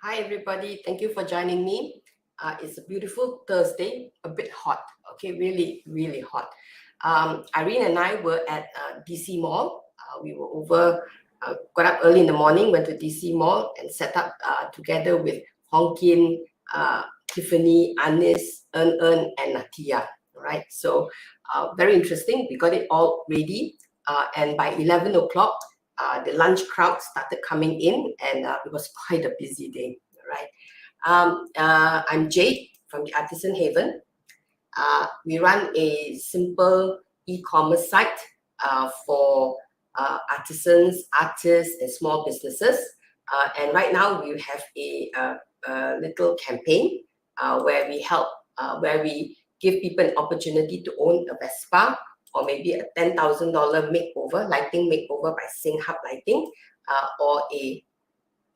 Hi everybody, thank you for joining me. It's a beautiful Thursday, a bit hot, okay, really hot. Irene and I were at DC Mall. We were over, got up early in the morning, went to DC Mall and set up together with Hong Kin, Tiffany, Anis, Earn, and Tia, right? So very interesting. We got it all ready, and by 11 o'clock, the lunch crowd started coming in, and it was quite a busy day, right? I'm Jade from the Artisan Haven. We run a simple e-commerce site for artisans, artists, and small businesses. And right now we have a little campaign where we help, where we give people an opportunity to own a Vespa, or maybe a $10,000 makeover, lighting makeover by Hub Lighting, or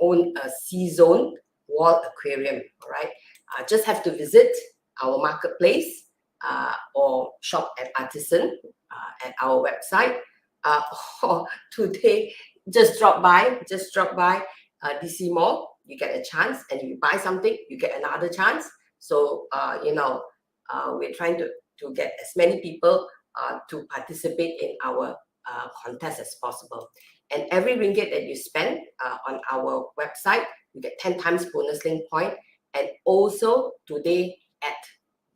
own a C-zone wall aquarium. All right, just have to visit our marketplace or shop at Artisan at our website, or today just drop by DC Mall. You get a chance, and if you buy something, you get another chance. So we're trying to get as many people to participate in our contest as possible. And every ringgit that you spend on our website, you get 10 times bonus link point, and also today at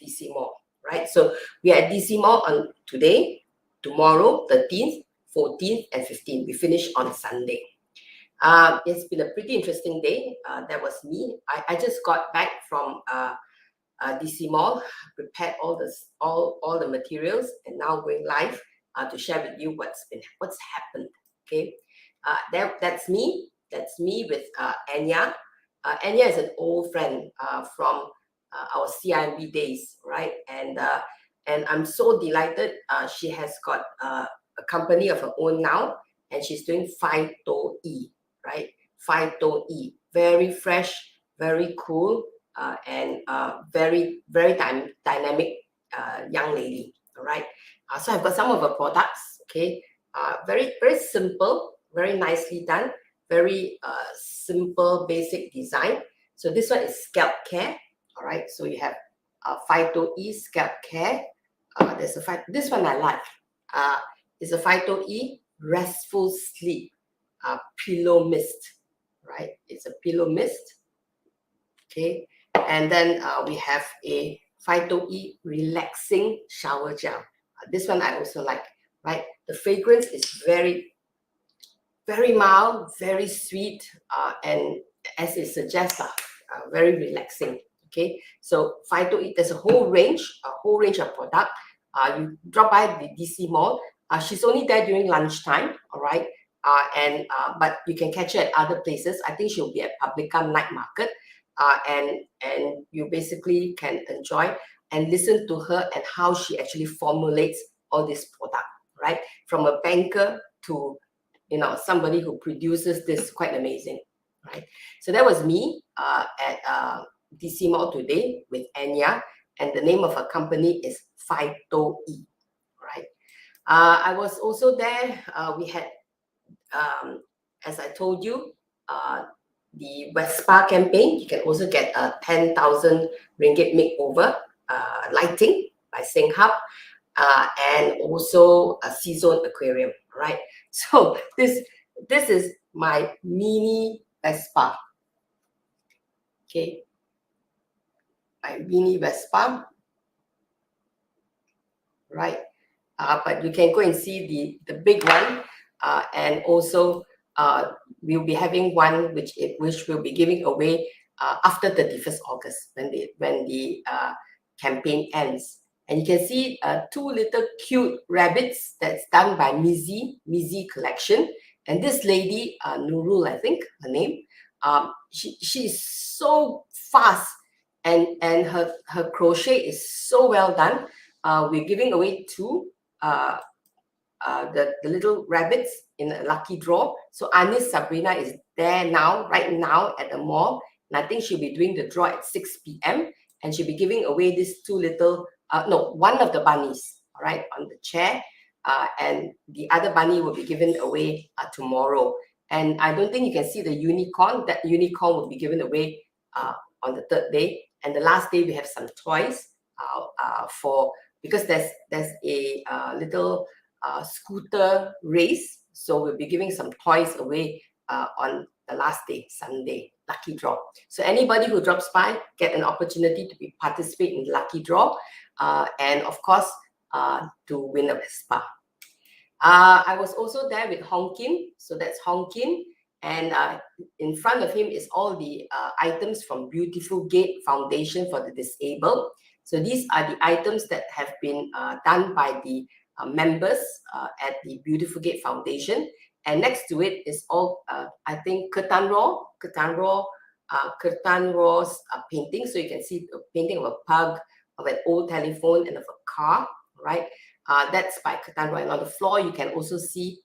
DC Mall, right? So we are at DC Mall on today, tomorrow, 13th, 14th, and 15th. We finish on Sunday. It's been a pretty interesting day. That was me. I just got back from DC Mall, prepared all the materials, and now going live to share with you what's happened. Okay, that's me. That's me with Anya. Anya is an old friend from our CIMB days, right? And I'm so delighted. She has got a company of her own now, and she's doing Phyto E, right? Phyto E, very fresh, very cool, and very dynamic young lady. All right. So I've got some of her products. Okay. Very simple, very nicely done, very simple basic design. So this one is scalp care. All right. So you have Phyto E scalp care. This one I like. It's a Phyto E restful sleep pillow mist. Right. It's a pillow mist. Okay. And then we have a Phyto E relaxing shower gel. This one I also like, right? The fragrance is very mild, very sweet, and as it suggests, very relaxing. Okay, so Phyto E, there's a whole range of product. You drop by the DC Mall. She's only there during lunchtime. All right, but you can catch her at other places. I think she'll be at Publica Night Market. And you basically can enjoy and listen to her and how she actually formulates all this product, right? From a banker to somebody who produces this, quite amazing, right? So that was me at DC Mall today with Anya, and the name of her company is Phyto E, right? I was also there. We had, as I told you, the Vespa campaign. You can also get a 10,000 ringgit makeover lighting by Hub, and also a C-zone aquarium, right? So this is my mini Vespa. Okay, my mini Vespa, right? But you can go and see the big one, and also we'll be having one which we'll be giving away after 31st August when the campaign ends. And you can see two little cute rabbits that's done by Mizzy Collection. And this lady, Nurul, I think her name, she's so fast, and her crochet is so well done. We're giving away two the little rabbits in a lucky draw. So Anis Sabrina is there now, right now at the mall, and I think she'll be doing the draw at 6 p.m. and she'll be giving away these two little one of the bunnies, all right, on the chair, and the other bunny will be given away tomorrow. And I don't think you can see the unicorn. That unicorn will be given away on the third day. And the last day we have some toys because there's a little scooter race. So we'll be giving some toys away on the last day, Sunday, lucky draw. So anybody who drops by get an opportunity to participate in the lucky draw, and of course to win a Vespa. I was also there with Hong Kim, so that's Hong Kim, and in front of him is all the items from Beautiful Gate Foundation for the Disabled. So these are the items that have been done by the members at the Beautiful Gate Foundation. And next to it is all, I think, Ketan Raw's painting. So you can see a painting of a pug, of an old telephone, and of a car, right? That's by Ketan Raw. And on the floor, you can also see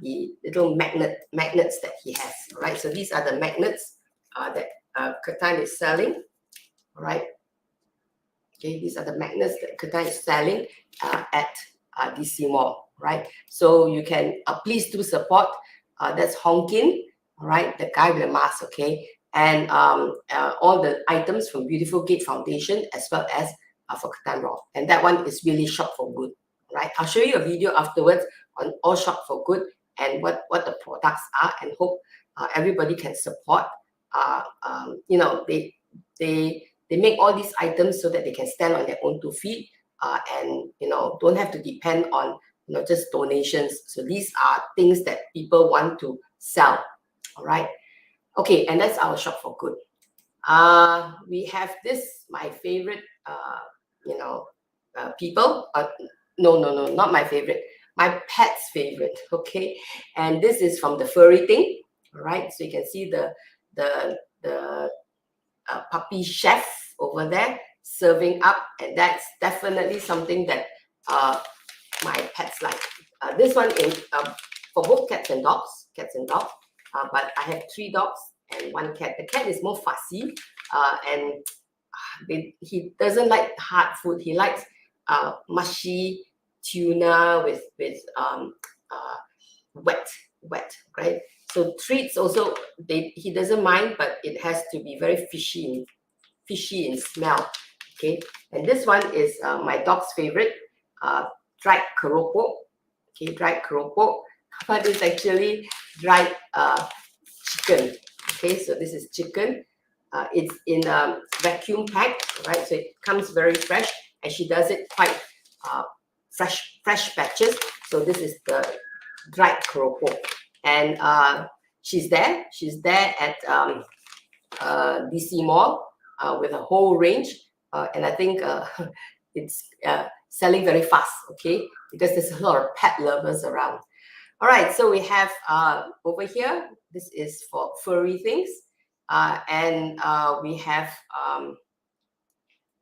the little magnets that he has, right? So these are the magnets that Ketan is selling, right? Okay, these are the magnets that Ketan is selling at DC Mall, right? So you can please do support. That's Hong Kim, right? The guy with the mask, okay? And all the items from Beautiful Gate Foundation, as well as for Ketan Raw. And that one is really Shop for Good, right? I'll show you a video afterwards on all Shop for Good and what the products are, and hope everybody can support. You know, they make all these items so that they can stand on their own 2 feet, and you know, don't have to depend on, you know, just donations. So these are things that people want to sell. All right. Okay, and that's our Shop for Good. We have this, my favorite, you know, people. No, not my favorite. My pet's favorite. Okay, and this is from the furry thing. All right, so you can see the puppy chef over there serving up, and that's definitely something that my pets like. This one is for both cats and dogs, but I have 3 dogs and 1 cat. The cat is more fussy, and he doesn't like hard food. He likes mushy tuna with wet, right? So treats also, he doesn't mind, but it has to be very fishy in smell. Okay, and this one is my dog's favorite, dried keropok. Okay, dried keropok, but it's actually dried chicken. Okay, so this is chicken. It's in a vacuum pack, right? So it comes very fresh, and she does it quite fresh batches. So this is the dried keropok, and she's there at DC Mall with a whole range, and I think it's selling very fast, okay, because there's a lot of pet lovers around. All right, so we have over here, this is for furry things, and we have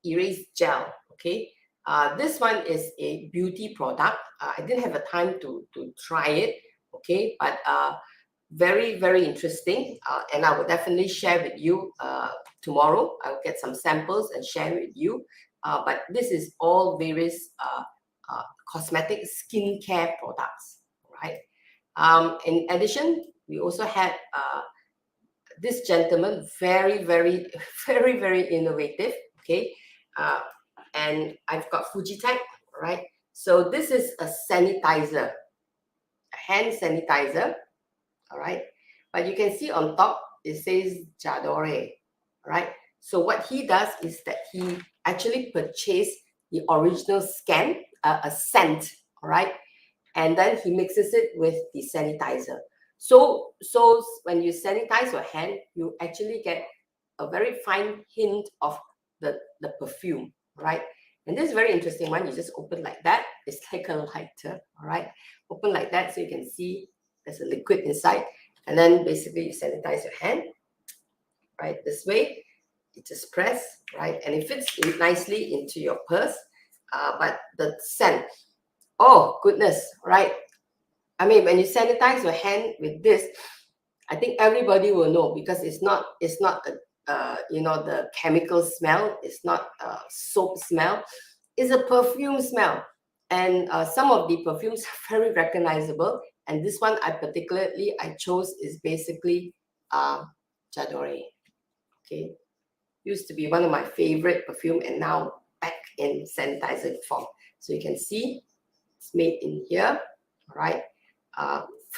erase gel. Okay, this one is a beauty product. I didn't have a time to try it, okay, but very interesting, and I will definitely share with you tomorrow. I will get some samples and share with you, but this is all various cosmetic skincare products, right? In addition, we also had this gentleman, very innovative, okay, and I've got Fujitech, right? So this is a sanitizer, a hand sanitizer, all right, but you can see on top it says Jadore, right? So what he does is that he actually purchased the original a scent, all right, and then he mixes it with the sanitizer. So when you sanitize your hand, you actually get a very fine hint of the perfume, right? And this is very interesting one. You just open like that. It's like a lighter, all right? Open like that so you can see there's a liquid inside. And then basically you sanitize your hand, right? This way, you just press, right? And it fits in nicely into your purse. But the scent, oh goodness, right? I mean, when you sanitize your hand with this, I think everybody will know, because it's not you know, the chemical smell. It's not soap smell. It's a perfume smell, and some of the perfumes are very recognizable. And this one I chose is basically Jadore. Okay, Used to be one of my favorite perfume, and now back in sanitizer form. So you can see it's made in here. All right.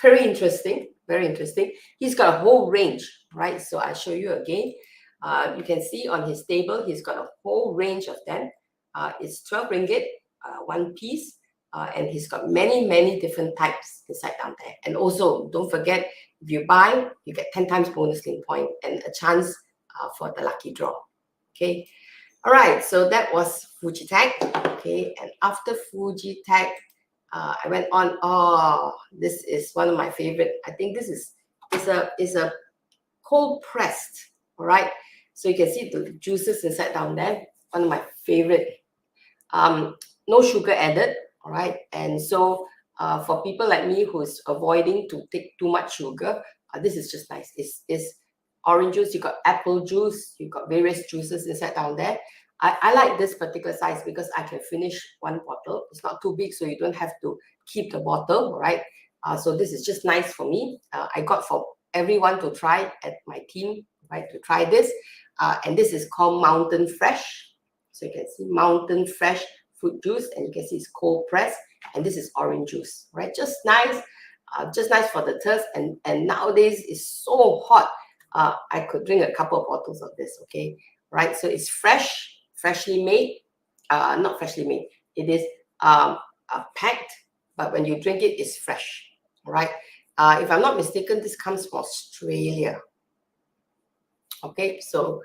Very interesting. Very interesting. He's got a whole range, right? So I'll show you again. You can see on his table, he's got a whole range of them. It's 12 ringgit, one piece. And he's got many, many different types inside down there. And also, don't forget, if you buy, you get 10 times bonus link point and a chance for the lucky draw. Okay. All right. So that was Fuji Tag. Okay. And after Fuji Tag, I went on. Oh, this is one of my favorite. I think this is a cold pressed. All right. So you can see the juices inside down there. One of my favorite. No sugar added. All right. And so for people like me who's avoiding to take too much sugar, this is just nice. It's orange juice. You got apple juice. You got various juices inside down there. I like this particular size because I can finish one bottle. It's not too big, so you don't have to keep the bottle, right? So this is just nice for me. I got for everyone to try at my team, right? To try this. And this is called Mountain Fresh. So you can see Mountain Fresh fruit juice, and you can see it's cold pressed. And this is orange juice, right? Just nice for the thirst. And nowadays it's so hot. I could drink a couple of bottles of this, okay? Right, so it's freshly made, not freshly made. It is packed, but when you drink it, it's fresh. All right. If I'm not mistaken, this comes from Australia. Okay, so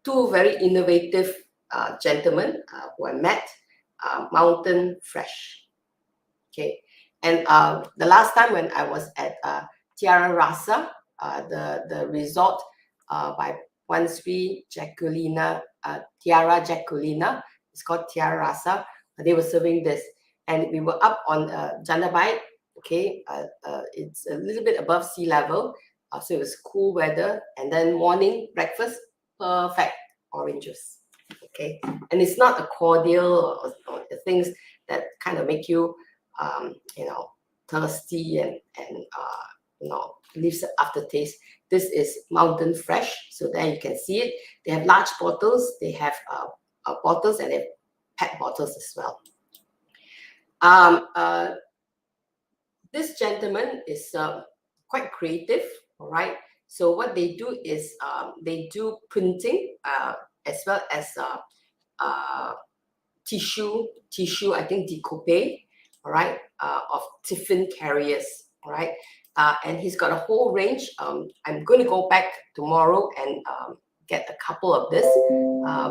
two very innovative gentlemen who I met, Mountain Fresh. Okay, and the last time when I was at Tiara Rasa, the resort by Wan Sri Jacquelina, Tiara Jacquelina. It's called Tiara Rasa. They were serving this, and we were up on Jandabai. Okay, it's a little bit above sea level, so it was cool weather. And then morning breakfast, perfect orange juice. Okay, and it's not a cordial or the things that kind of make you, thirsty and leaves an aftertaste. This is Mountain Fresh. So there you can see it. They have large bottles. They have bottles, and they have pet bottles as well. This gentleman is quite creative. All right. So what they do is they do printing as well as tissue. I think decoupe. All right. Of tiffin carriers. All right. And he's got a whole range. I'm going to go back tomorrow and get a couple of this,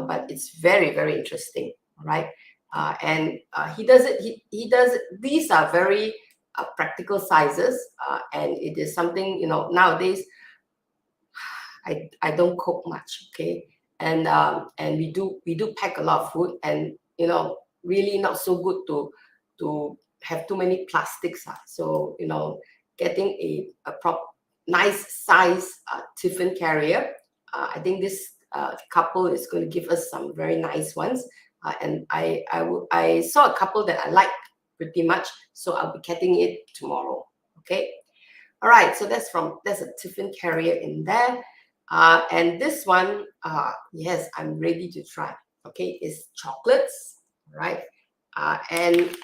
but it's very, very interesting, right? And he does it. He does it. These are very practical sizes, and it is something nowadays. I don't cook much, okay, and we do pack a lot of food, and really not so good to have too many plastics. So getting a nice size tiffin carrier. I think this couple is going to give us some very nice ones. And I saw a couple that I like pretty much, so I'll be getting it tomorrow. Okay. All right. So there's a tiffin carrier in there. And this one, yes, I'm ready to try. Okay, it's chocolates, right? And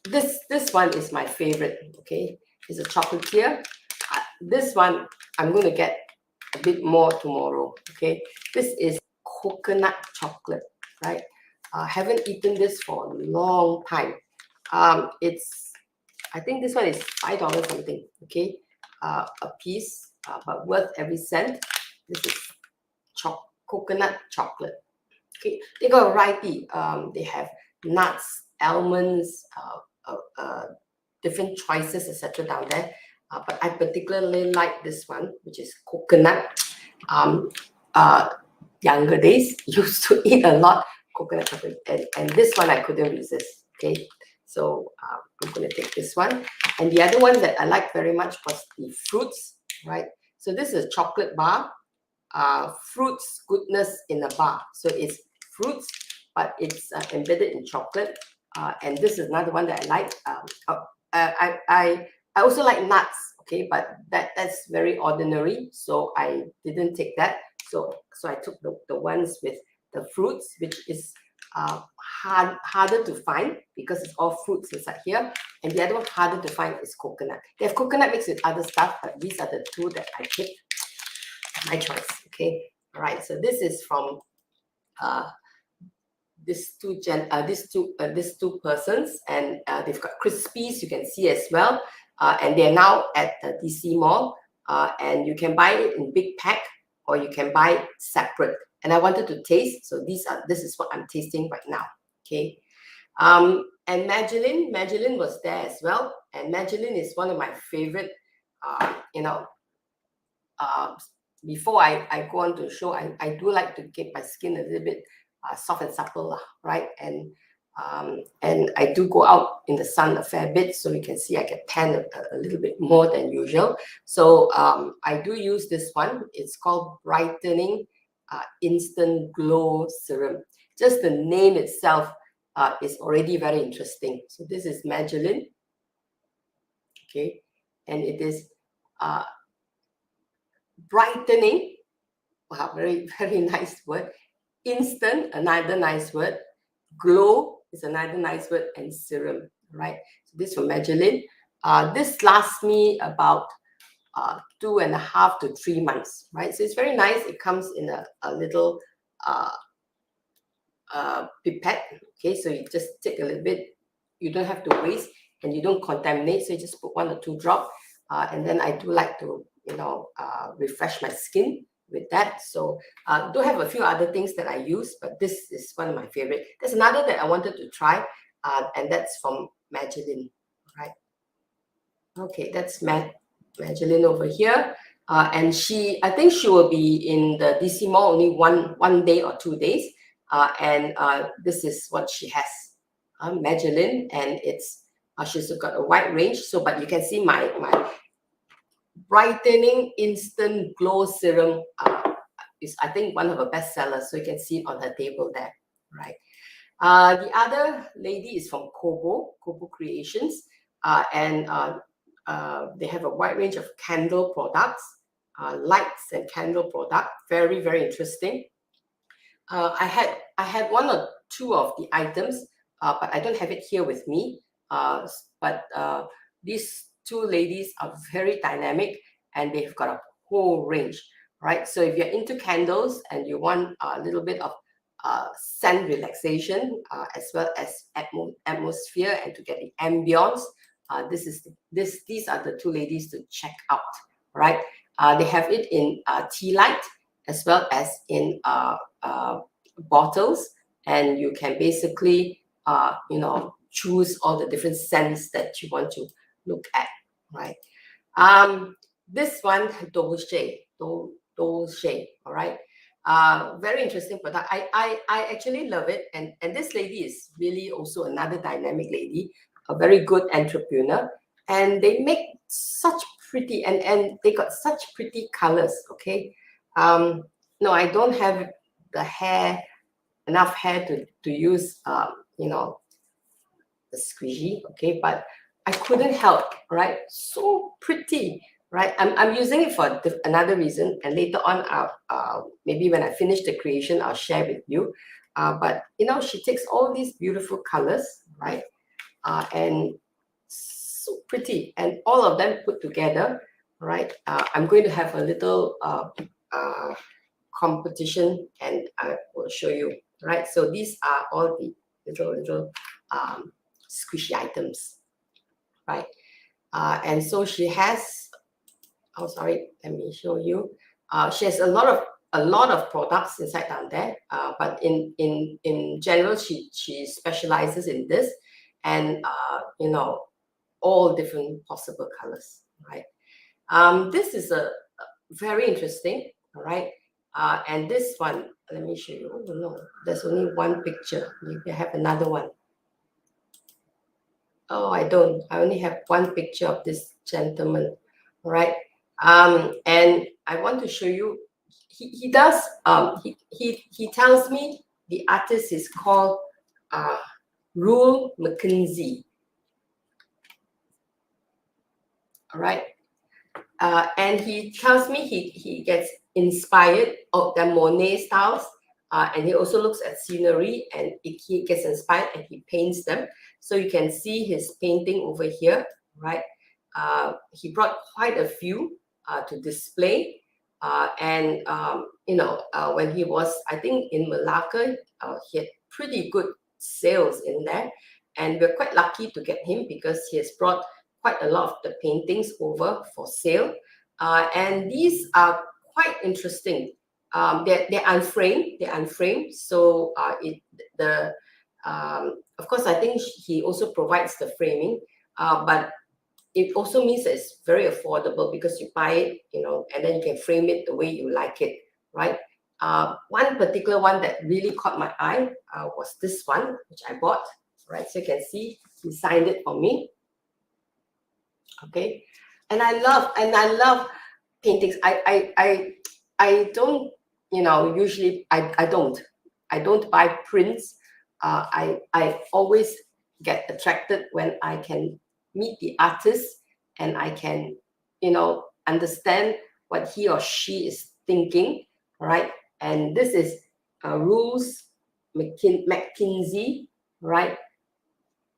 this one is my favorite. Okay. Is a chocolatier. This one I'm going to get a bit more tomorrow. Okay, this is coconut chocolate, right? Haven't eaten this for a long time. I think this one is $5 something. Okay, a piece, but worth every cent. This is coconut chocolate. Okay, they got a variety. They have nuts, almonds, different choices, etc. down there. But I particularly like this one, which is coconut. Younger days, used to eat a lot coconut chocolate, and this one I couldn't resist. Okay, so I'm going to take this one. And the other one that I liked very much was the fruits, right? So this is a chocolate bar, fruits goodness in a bar. So it's fruits, but it's embedded in chocolate. And this is another one that I like. I also like nuts, okay, but that's very ordinary, so I didn't take that. So I took the ones with the fruits, which is harder to find because it's all fruits inside here. And the other one harder to find is coconut. They have coconut mixed with other stuff, but these are the two that I picked. My choice. Okay. All right. So this is from these two persons, and they've got crispies. You can see as well, and they're now at the DC Mall. And you can buy it in big pack, or you can buy it separate. And I wanted to taste, so this is what I'm tasting right now. Okay. And Magdalene was there as well, and Magdalene is one of my favorite. Before I go on to show, I do like to get my skin a little bit soft and supple, right? And I do go out in the sun a fair bit, so you can see I get tan a little bit more than usual. So I do use this one. It's called Brightening Instant Glow Serum. Just the name itself is already very interesting. So this is Magdalene, okay, and it is brightening. Wow, very, very nice word. Instant, another nice word. Glow is another nice word, and serum, right? So this from Magdalene. This lasts me about 2.5 to 3 months, right? So it's very nice. It comes in a little pipette. Okay, so you just take a little bit. You don't have to waste, and you don't contaminate. So you just put 1 or 2 drops, and then I do like to, refresh my skin with that. So do have a few other things that I use, but this is one of my favorite. There's another that I wanted to try, and that's from Magdalene, right? Okay, that's Magdalene over here, and I think she will be in the DC Mall only one day or 2 days, and this is what she has, Magdalene, and it's she's got a wide range. So, but you can see my Brightening Instant Glow Serum is, I think, one of her best sellers. So you can see it on her table there, right? The other lady is from Kobo Creations, and they have a wide range of candle products, lights and candle product. Very, very interesting. I had 1 or 2 of the items, but I don't have it here with me. But these 2 ladies are very dynamic, and they've got a whole range, right? So if you're into candles and you want a little bit of scent relaxation, as well as atmosphere, and to get the ambience, these are the 2 ladies to check out, right? They have it in tea light as well as in bottles, and you can basically choose all the different scents that you want to look at, right? This one, Dolce, all right. Very interesting product. I actually love it, and this lady is really also another dynamic lady, a very good entrepreneur, and they make such pretty, and they got such pretty colors. Okay, no, I don't have enough hair to use the squishy, okay, but I couldn't help, right? So pretty, right? I'm using it for another reason, and later on, maybe when I finish the creation, I'll share with you. But she takes all these beautiful colors, right? And so pretty, and all of them put together, right? I'm going to have a little competition, and I will show you, right? So these are all the little squishy items, right? And so she has, oh sorry, let me show you. She has a lot of products inside down there, but in general, she specializes in this, and all different possible colors, right? This is a very interesting, all right. And this one, let me show you. Oh no, there's only one picture. Maybe I have another one. Oh, I don't. I only have one picture of this gentleman, right? And I want to show you. He does. He tells me the artist is called Rule McKenzie. All right. And he tells me he gets inspired of the Monet styles. And he also looks at scenery, and he gets inspired and he paints them. So you can see his painting over here, right? He brought quite a few to display. When he was, I think, in Malacca, he had pretty good sales in there. And we're quite lucky to get him because he has brought quite a lot of the paintings over for sale. And these are quite interesting. They're unframed. They're unframed. So of course, I think he also provides the framing, but it also means that it's very affordable because you buy it, and then you can frame it the way you like it, right? One particular one that really caught my eye was this one, which I bought, right? So you can see he signed it for me. Okay, and I love paintings. I don't, usually I don't buy prints. I always get attracted when I can meet the artist and I can, understand what he or she is thinking, right? And this is Rules McKinsey, right?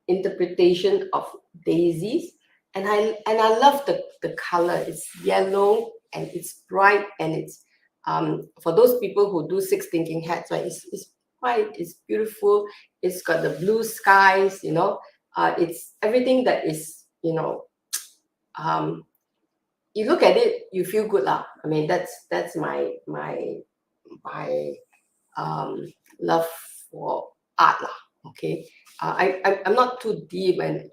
Interpretation of daisies. And I love the color. It's yellow and it's bright, and it's for those people who do six thinking hats, right? It's bright, it's beautiful, it's got the blue skies, it's everything that is, you look at it, you feel good lah. I mean, that's my love for art lah. Okay, I'm not too deep and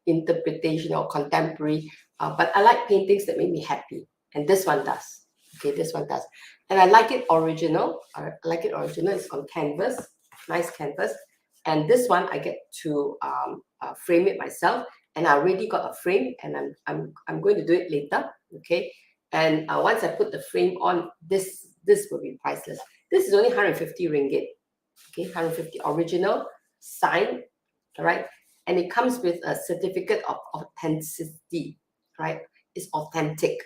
interpretation or contemporary, but I like paintings that make me happy, and this one does. Okay, this one does, and I like it original. It's on canvas, nice canvas, and this one I get to frame it myself, and I already got a frame, and I'm going to do it later. Okay, and once I put the frame on, this will be priceless. This is only 150 ringgit. Okay, 150 original, signed, all right, and it comes with a certificate of authenticity, right? It's authentic,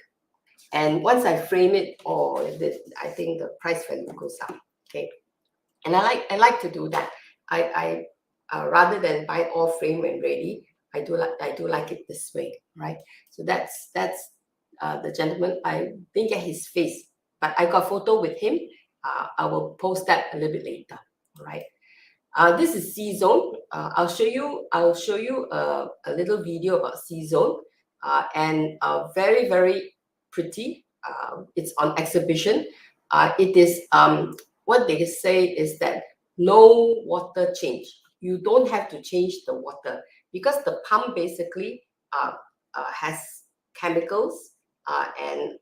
and once I frame it, I think the price value goes up. Okay, and I like to do that. I rather than buy it all framed and ready, I do like it this way, right? So that's the gentleman. I didn't get his face, but I got a photo with him. I will post that a little bit later. All right. This is C Zone. I'll show you a little video about C Zone, and very, very pretty. It's on exhibition. It is what they say is that no water change. You don't have to change the water because the pump basically has chemicals and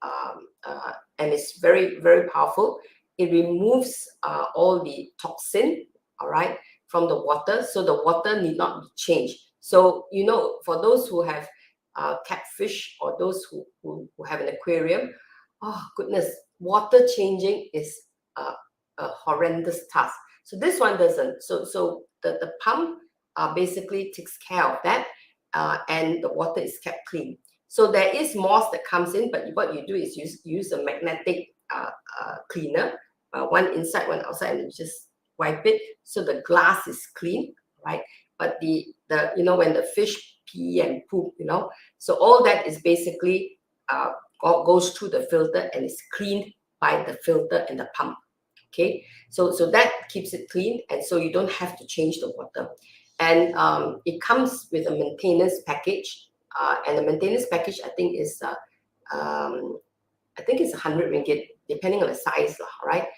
it's very, very powerful. It removes all the toxin, all right, from the water, so the water need not be changed. So for those who have catfish or those who have an aquarium, oh goodness, water changing is a horrendous task. So this one doesn't. So the pump basically takes care of that, and the water is kept clean. So there is moss that comes in, but what you do is use a magnetic cleaner, one inside, one outside, and you just wipe it so the glass is clean, right? But the when the fish pee and poop, so all that is basically goes through the filter and is cleaned by the filter and the pump. Okay, so that keeps it clean, and so you don't have to change the water. And it comes with a maintenance package, and the maintenance package I think is 100 ringgit depending on the size, right?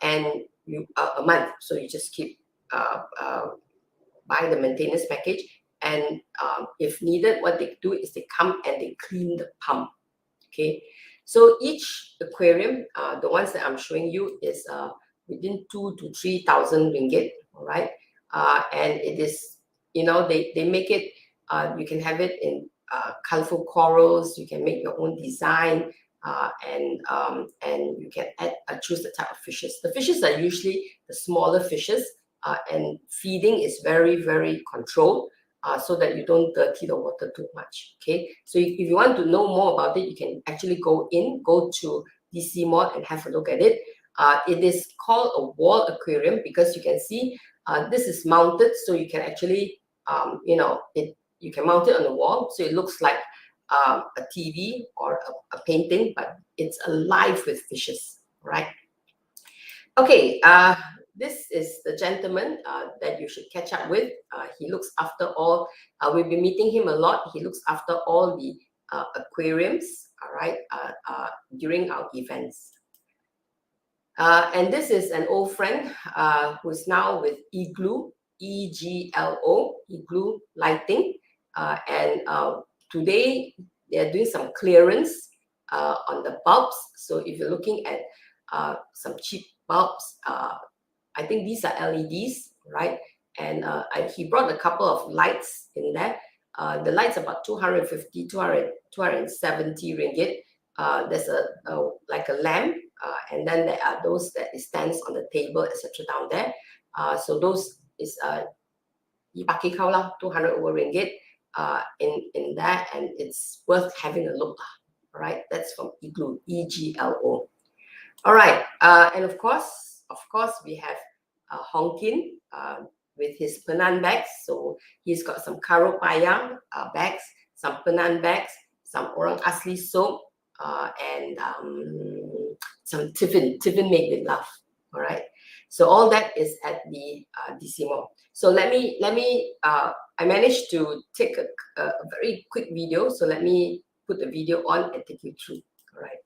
And you a month, so you just keep buy the maintenance package, and if needed, what they do is they come and they clean the pump. Okay, so each aquarium, the ones that I'm showing you, is within 2,000 to 3,000 ringgit. All right, and it is, they make it. You can have it in colorful corals. You can make your own design, and you can choose the type of fishes. The fishes are usually the smaller fishes, and feeding is very, very controlled, so that you don't dirty the water too much. Okay, so if you want to know more about it, you can actually go to DC Mall and have a look at it. It is called a wall aquarium because you can see this is mounted, so you can actually, you can mount it on the wall, so it looks like a TV or a painting, but it's alive with fishes, right? Okay, this is the gentleman that you should catch up with. He looks after all, we'll be meeting him a lot. He looks after all the aquariums, all right, during our events. And this is an old friend who is now with Igloo, E-G-L-O, Igloo Lighting. And today they're doing some clearance on the bulbs. So if you're looking at some cheap bulbs, I think these are LEDs, right? And he brought a couple of lights in there. The lights about 250, 270 ringgit. There's like a lamp, and then there are those that stands on the table, etc. down there. So those is 200 over ringgit in that, and it's worth having a look. All right, that's from Igloo, E-G-L-O. All right, and of course we have Hongkin with his Penang bags. So he's got some Karo Payang bags, some Penang bags, some Orang Asli soap, and some Tiffin made with love. All right, so all that is at the DC Mall. So let me I managed to take a very quick video, so let me put the video on and take you through. All right.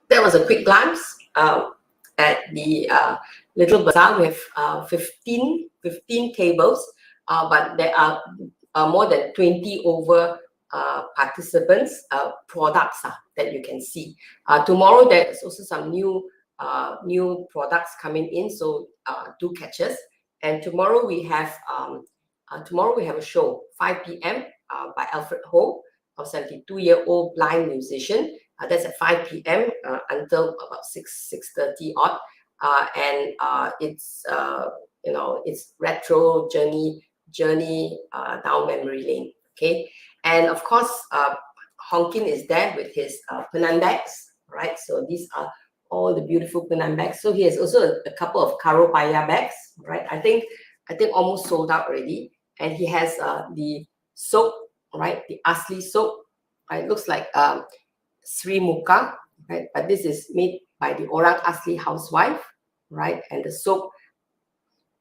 That was a quick glance at the little bazaar. We have 15 tables, but there are more than 20 over participants, products that you can see. Tomorrow there's also some new products coming in, so do catch us. And tomorrow we have a show 5 p.m. By Alfred Ho, a 72-year-old blind musician. That's at 5 p.m. Until about 6:30 odd, and it's it's retro journey down memory lane. Okay, and of course Hongkin is there with his Penang bags, right? So these are all the beautiful Penang bags. So he has also a couple of Karo Paya bags, right? I think almost sold out already, and he has the soap, right? The Asli soap, right? It looks like Sri Muka, right? But this is made by the Orang Asli housewife, right? And the soap,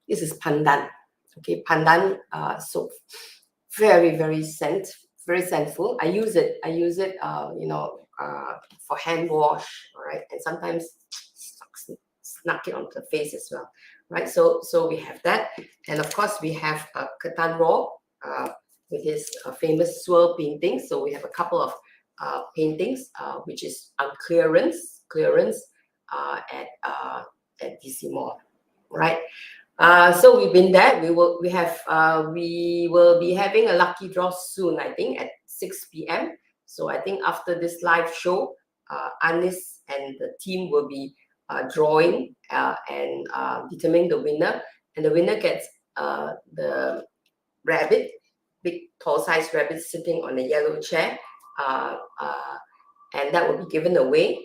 this is pandan, okay? Pandan soap, very very scentful. I use it, for hand wash, right? And sometimes snuck it onto the face as well, right? So we have that, and of course we have Ketan Raw with his famous swirl painting. So we have a couple of paintings which is on clearance at DC Mall, right? So we've been there. We will be having a lucky draw soon, I think at 6 p.m. So I think after this live show, Anis and the team will be drawing and determining the winner, and the winner gets the rabbit, big tall size rabbit sitting on a yellow chair, and that will be given away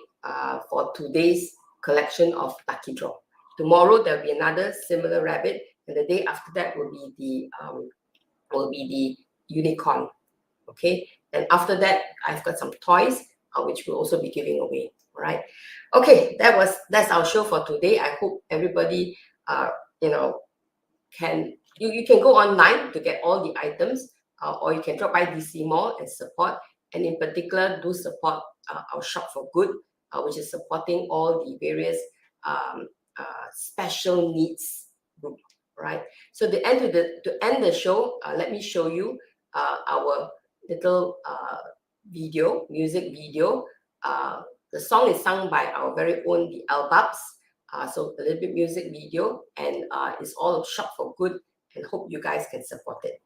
for today's collection of lucky draw. Tomorrow there'll be another similar rabbit, and the day after that will be the unicorn. Okay, and after that I've got some toys which we'll also be giving away. All right. Okay, that's our show for today. I hope everybody you know you can go online to get all the items, or you can drop by DC Mall and support, and in particular do support our Shop for Good, which is supporting all the various special needs group. Right. So to end the show, let me show you our little music video. The song is sung by our very own the Albabs. So a little bit music video, and it's all Shop for Good, and hope you guys can support it.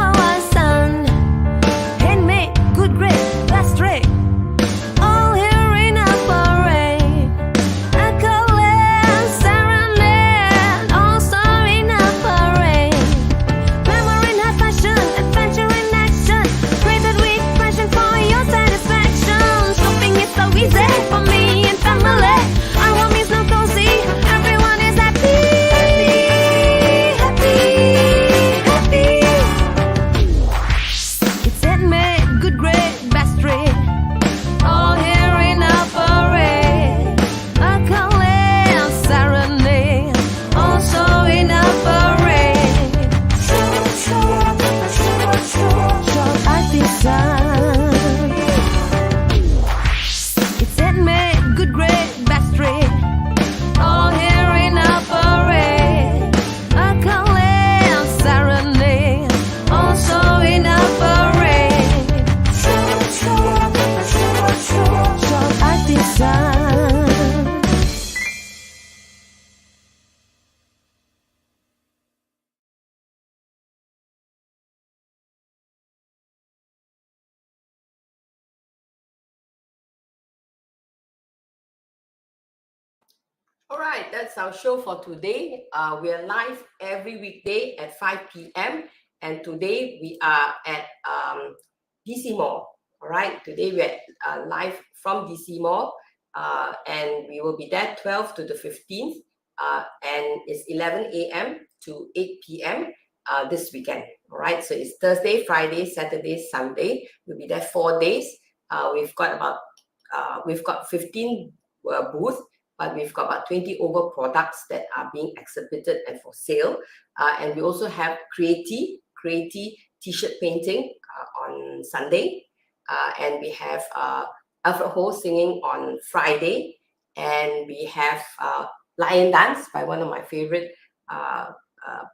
Artisan, handmade, good grade, last rate. All here in a parade. Accolade, serenade, also in a parade. Glamour in high fashion, adventure in action. Created with passion for your satisfaction. Shopping is so easy for me and family. Our home is no cozy, everyone is happy. It's handmade, good grade, best rate. All here in a parade. Accolade, serenade, also in a parade. Artisan. It's handmade, good grade, best rate. All here in a parade. Accolade, serenade, also in a parade. Artisan. All right, that's our show for today. We are live every weekday at 5 p.m. and today we are at DC Mall. All right, today we're live from DC Mall, and we will be there 12th to the 15th, and it's 11 a.m. to 8 p.m. This weekend. All right, so it's Thursday, Friday, Saturday, Sunday. We'll be there 4 days. We've got 15 booths, but we've got about 20 over products that are being exhibited and for sale. And we also have creative t-shirt painting on Sunday. And we have Alfred Ho singing on Friday. And we have lion dance by one of my favorite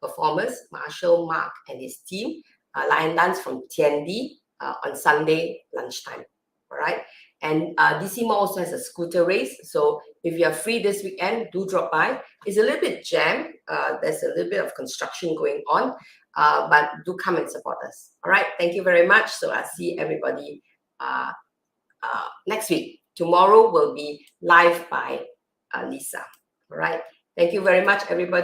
performers, Marshall Mark and his team. Lion dance from TianDi on Sunday lunchtime. All right. And DC Mall also has a scooter race. So if you are free this weekend, do drop by. It's a little bit jammed. There's a little bit of construction going on, but do come and support us. All right. Thank you very much. So I'll see everybody next week. Tomorrow will be live by Lisa. All right. Thank you very much, everybody.